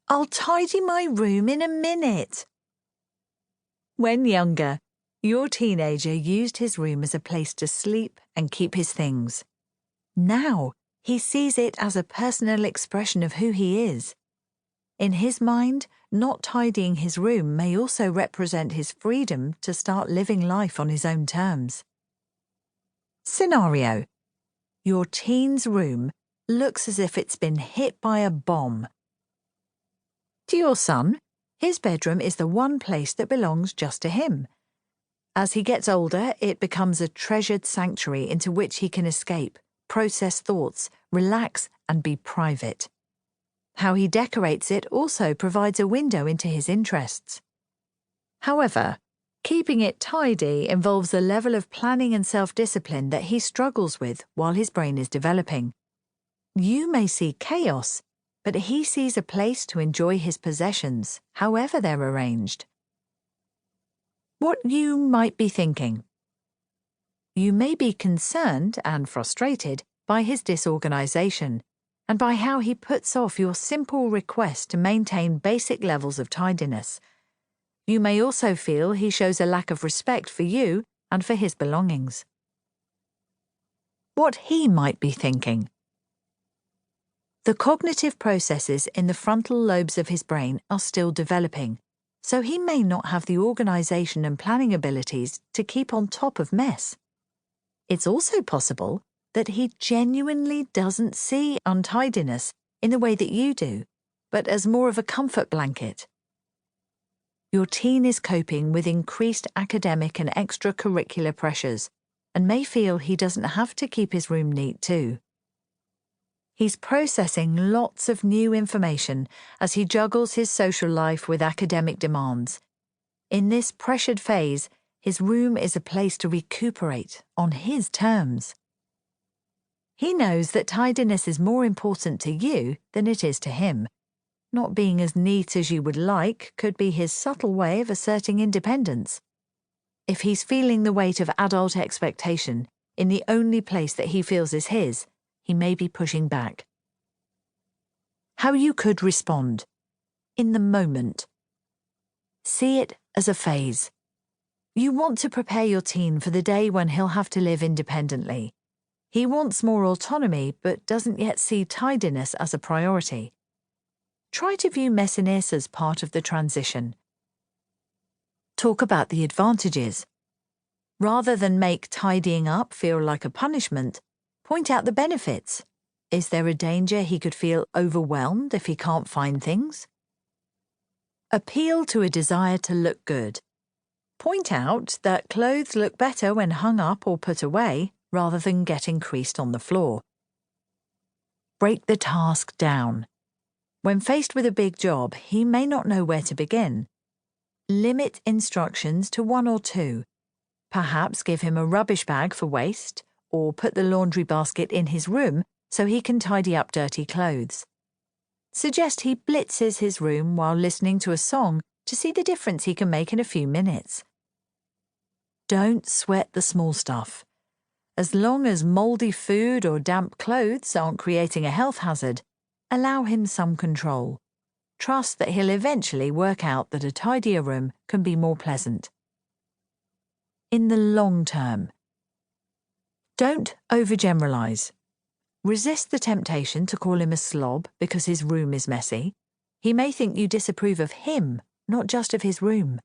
I'll tidy my room in a minute. When younger, your teenager used his room as a place to sleep and keep his things. Now, he sees it as a personal expression of who he is. In his mind, not tidying his room may also represent his freedom to start living life on his own terms. Scenario: your teen's room looks as if it's been hit by a bomb. To your son, his bedroom is the one place that belongs just to him. As he gets older, it becomes a treasured sanctuary into which he can escape, process thoughts, relax, and be private. How he decorates it also provides a window into his interests. However, keeping it tidy involves a level of planning and self-discipline that he struggles with while his brain is developing. You may see chaos, but he sees a place to enjoy his possessions, however they're arranged. What you might be thinking. You may be concerned and frustrated by his disorganization and by how he puts off your simple request to maintain basic levels of tidiness. You may also feel he shows a lack of respect for you and for his belongings. What he might be thinking. The cognitive processes in the frontal lobes of his brain are still developing, so he may not have the organization and planning abilities to keep on top of mess. It's also possible that he genuinely doesn't see untidiness in the way that you do, but as more of a comfort blanket. Your teen is coping with increased academic and extracurricular pressures and may feel he doesn't have to keep his room neat too. He's processing lots of new information as he juggles his social life with academic demands. In this pressured phase, his room is a place to recuperate on his terms. He knows that tidiness is more important to you than it is to him. Not being as neat as you would like could be his subtle way of asserting independence. If he's feeling the weight of adult expectation in the only place that he feels is his, he may be pushing back. How you could respond. In the moment. See it as a phase. You want to prepare your teen for the day when he'll have to live independently. He wants more autonomy but doesn't yet see tidiness as a priority. Try to view messiness as part of the transition. Talk about the advantages. Rather than make tidying up feel like a punishment, point out the benefits. Is there a danger he could feel overwhelmed if he can't find things? Appeal to a desire to look good. Point out that clothes look better when hung up or put away, rather than getting creased on the floor. Break the task down. When faced with a big job, he may not know where to begin. Limit instructions to 1 or 2. Perhaps give him a rubbish bag for waste, or put the laundry basket in his room so he can tidy up dirty clothes. Suggest he blitzes his room while listening to a song to see the difference he can make in a few minutes. Don't sweat the small stuff. As long as mouldy food or damp clothes aren't creating a health hazard, allow him some control. Trust that he'll eventually work out that a tidier room can be more pleasant. In the long term. Don't overgeneralize. Resist the temptation to call him a slob because his room is messy. He may think you disapprove of him, not just of his room.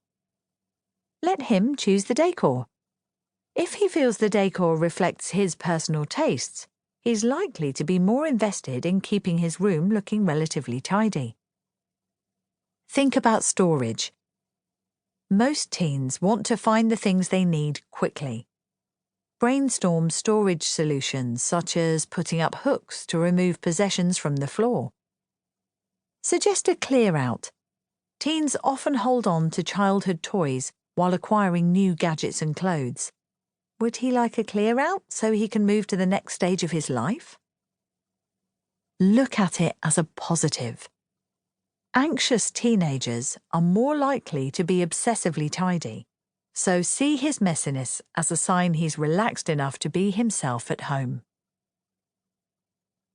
Let him choose the decor. If he feels the decor reflects his personal tastes, he's likely to be more invested in keeping his room looking relatively tidy. Think about storage. Most teens want to find the things they need quickly. Brainstorm storage solutions such as putting up hooks to remove possessions from the floor. Suggest a clear-out. Teens often hold on to childhood toys while acquiring new gadgets and clothes. Would he like a clear-out so he can move to the next stage of his life? Look at it as a positive. Anxious teenagers are more likely to be obsessively tidy, so see his messiness as a sign he's relaxed enough to be himself at home.